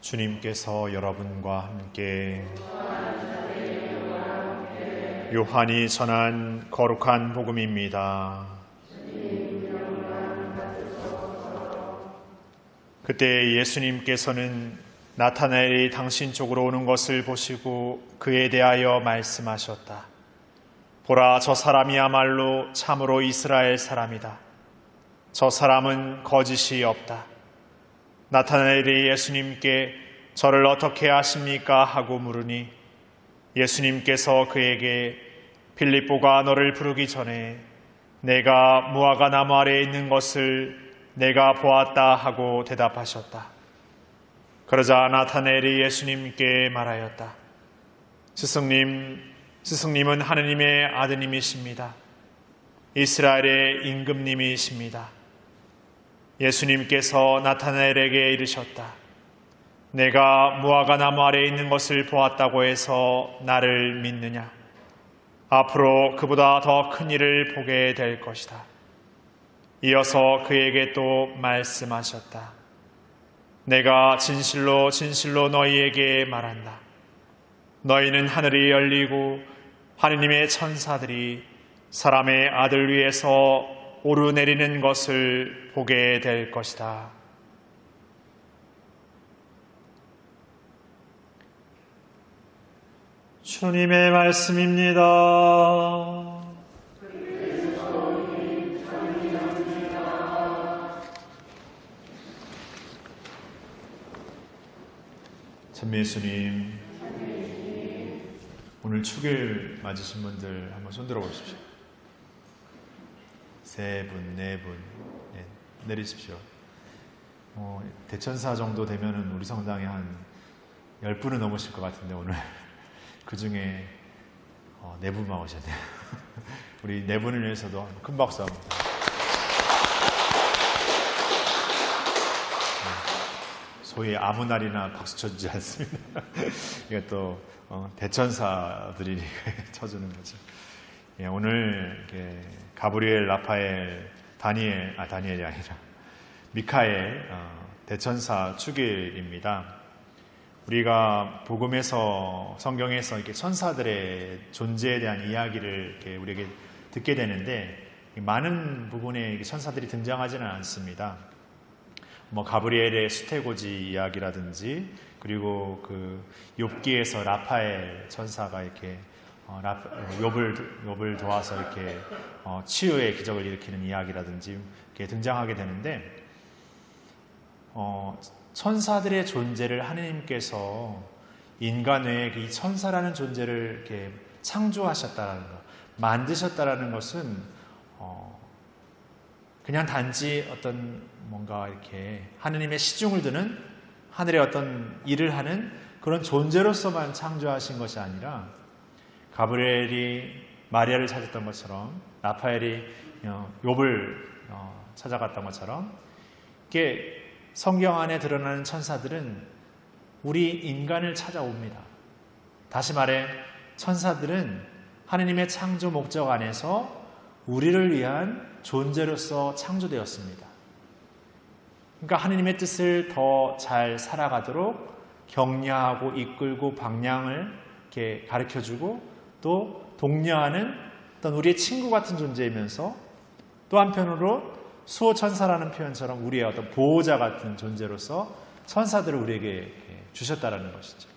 주님께서 여러분과 함께 요한이 전한 거룩한 복음입니다. 그때 예수님께서는 나타나엘이 당신 쪽으로 오는 것을 보시고 그에 대하여 말씀하셨다. 보라, 저 사람이야말로 참으로 이스라엘 사람이다. 저 사람은 거짓이 없다. 나타나엘이 예수님께 저를 어떻게 아십니까? 하고 물으니 예수님께서 그에게 빌립보가 너를 부르기 전에 내가 무화과 나무 아래에 있는 것을 내가 보았다 하고 대답하셨다. 그러자 나타나엘이 예수님께 말하였다. 스승님은 하느님의 아드님이십니다. 이스라엘의 임금님이십니다. 예수님께서 나타나엘에게 이르셨다. 내가 무화과 나무 아래에 있는 것을 보았다고 해서 나를 믿느냐? 앞으로 그보다 더 큰 일을 보게 될 것이다. 이어서 그에게 또 말씀하셨다. 내가 진실로 진실로 너희에게 말한다. 너희는 하늘이 열리고 하느님의 천사들이 사람의 아들 위에서 오르내리는 것을 보게 될 것이다. 주님의 말씀입니다. 참 예수님, 오늘 축일 맞으신 분들 한번 손들어 보십시오. 세 분, 네 분, 내리십시오. 대천사 정도 되면은 우리 성당에 한 10분은 넘으실 것 같은데 오늘 그 중에 네 분만 오셨네요. 우리 네 분을 위해서도 큰 박수 합니다. 소위 아무 날이나 박수 쳐주지 않습니다. 이게 또 대천사들이 쳐주는 거죠. 예, 오늘 가브리엘, 라파엘, 다니엘이 아니라 미카엘 대천사 축일입니다. 우리가 복음에서, 성경에서 이렇게 천사들의 존재에 대한 이야기를 이렇게 우리에게 듣게 되는데 많은 부분에 천사들이 등장하지는 않습니다. 가브리엘의 수태고지 이야기라든지, 그리고 그 욥기에서 라파엘 천사가 이렇게 욥을 도와서 이렇게 치유의 기적을 일으키는 이야기라든지 이렇게 등장하게 되는데, 천사들의 존재를 하느님께서 인간 외에 이 천사라는 존재를 이렇게 창조하셨다라는 것, 만드셨다라는 것은 그냥 단지 어떤 뭔가 이렇게 하느님의 시중을 드는 하늘의 어떤 일을 하는 그런 존재로서만 창조하신 것이 아니라, 가브리엘이 마리아를 찾았던 것처럼, 라파엘이 욥을 찾아갔던 것처럼, 이게 성경 안에 드러나는 천사들은 우리 인간을 찾아옵니다. 다시 말해, 천사들은 하느님의 창조 목적 안에서 우리를 위한 존재로서 창조되었습니다. 그러니까 하느님의 뜻을 더 잘 살아가도록 격려하고 이끌고 방향을 이렇게 가르쳐주고, 또 독려하는 어떤 우리의 친구 같은 존재이면서, 또 한편으로 수호천사라는 표현처럼 우리의 어떤 보호자 같은 존재로서 천사들을 우리에게 주셨다라는 것이죠.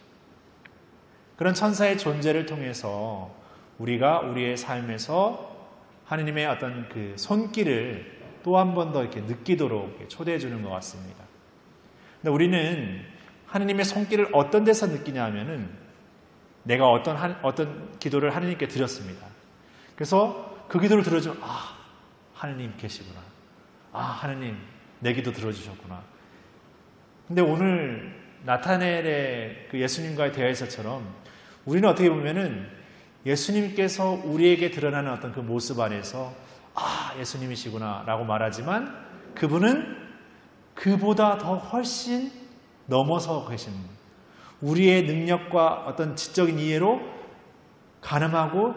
그런 천사의 존재를 통해서 우리가 우리의 삶에서 하느님의 어떤 그 손길을 또 한 번 더 이렇게 느끼도록 초대해 주는 것 같습니다. 근데 우리는 하느님의 손길을 어떤 데서 느끼냐 하면은, 내가 어떤 기도를 하느님께 드렸습니다. 그래서 그 기도를 들어주면, 하느님 계시구나. 하느님 내 기도 들어주셨구나. 근데 오늘 나타나엘의 그 예수님과의 대화에서처럼 우리는 어떻게 보면은 예수님께서 우리에게 드러나는 어떤 그 모습 안에서 예수님이시구나 라고 말하지만, 그분은 그보다 더 훨씬 넘어서 계신 분, 우리의 능력과 어떤 지적인 이해로 가늠하고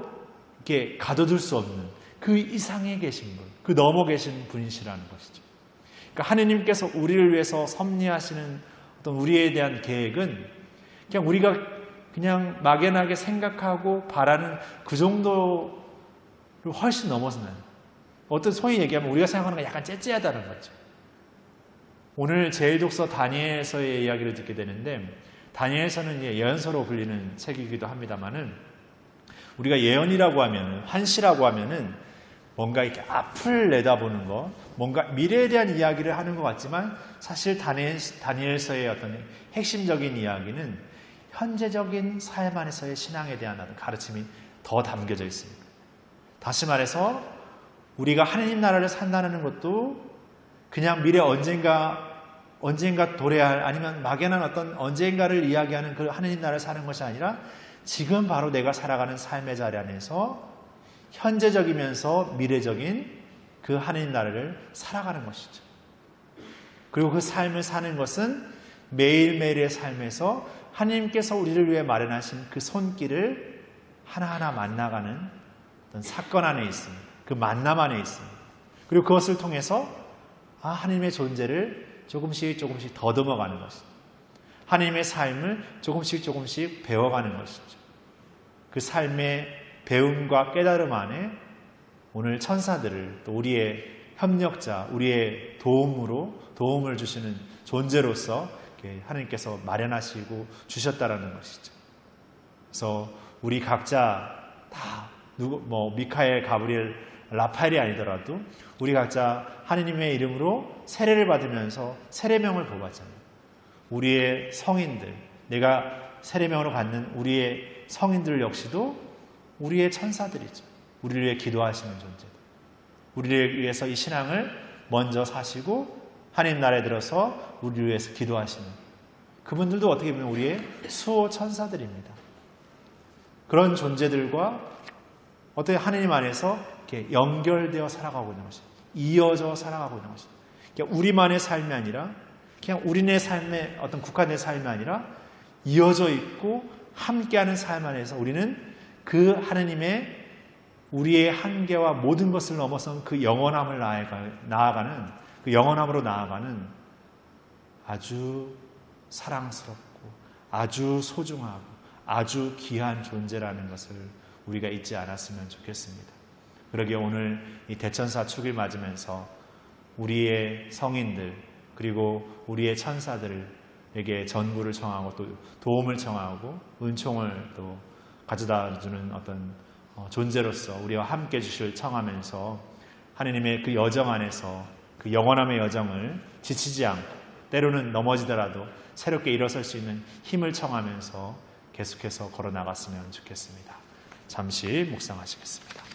이렇게 가둬둘 수 없는 그 이상에 계신 분, 그 넘어 계신 분이시라는 것이죠. 그러니까 하느님께서 우리를 위해서 섭리하시는 어떤 우리에 대한 계획은 그냥 우리가 그냥 막연하게 생각하고 바라는 그 정도를 훨씬 넘어서는, 어떤 소위 얘기하면 우리가 생각하는 건 약간 째째하다는 거죠. 오늘 제일독서 다니엘서의 이야기를 듣게 되는데, 다니엘서는 예언서로 불리는 책이기도 합니다만은, 우리가 예언이라고 하면, 환시라고 하면은 뭔가 이렇게 앞을 내다보는 거, 뭔가 미래에 대한 이야기를 하는 것 같지만, 사실 다니엘서의 어떤 핵심적인 이야기는 현재적인 삶 안에서의 신앙에 대한 가르침이 더 담겨져 있습니다. 다시 말해서 우리가 하느님 나라를 산다는 것도 그냥 미래 언젠가 도래할, 아니면 막연한 어떤 언젠가를 이야기하는 그 하느님 나라를 사는 것이 아니라 지금 바로 내가 살아가는 삶의 자리 안에서 현재적이면서 미래적인 그 하느님 나라를 살아가는 것이죠. 그리고 그 삶을 사는 것은 매일매일의 삶에서 하나님께서 우리를 위해 마련하신 그 손길을 하나하나 만나가는 어떤 사건 안에 있습니다. 그 만남 안에 있습니다. 그리고 그것을 통해서 하나님의 존재를 조금씩 더듬어가는 것이죠. 하나님의 삶을 조금씩 배워가는 것이죠. 그 삶의 배움과 깨달음 안에 오늘 천사들을, 또 우리의 협력자, 우리의 도움을 주시는 존재로서 하나님께서 마련하시고 주셨다라는 것이죠. 그래서 우리 각자 다 미카엘, 가브리엘, 라파엘이 아니더라도 우리 각자 하나님의 이름으로 세례를 받으면서 세례명을 보았잖아요. 우리의 성인들, 내가 세례명으로 받는 우리의 성인들 역시도 우리의 천사들이죠. 우리를 위해 기도하시는 존재들. 우리를 위해서 이 신앙을 먼저 사시고 하나님 나라에 들어서 우리를 위해서 기도하시는 그분들도 어떻게 보면 우리의 수호 천사들입니다. 그런 존재들과 어떻게 하나님 안에서 이렇게 연결되어 살아가고 있는 것입니다. 이어져 살아가고 있는 것입니다. 그러니까 우리만의 삶이 아니라, 그냥 우리네 삶에 어떤 국한된 삶이 아니라 이어져 있고 함께하는 삶 안에서 우리는 그 하나님의 우리의 한계와 모든 것을 넘어선 그 영원함을 나아가는, 그 영원함으로 나아가는 아주 사랑스럽고 아주 소중하고 아주 귀한 존재라는 것을 우리가 잊지 않았으면 좋겠습니다. 그러기에 오늘 이 대천사 축을 맞으면서 우리의 성인들 그리고 우리의 천사들에게 전부를 청하고 또 도움을 청하고 은총을 또 가져다주는 어떤 존재로서 우리와 함께 주실 청하면서 하나님의 그 여정 안에서 그 영원함의 여정을 지치지 않고 때로는 넘어지더라도 새롭게 일어설 수 있는 힘을 청하면서 계속해서 걸어 나갔으면 좋겠습니다. 잠시 묵상하시겠습니다.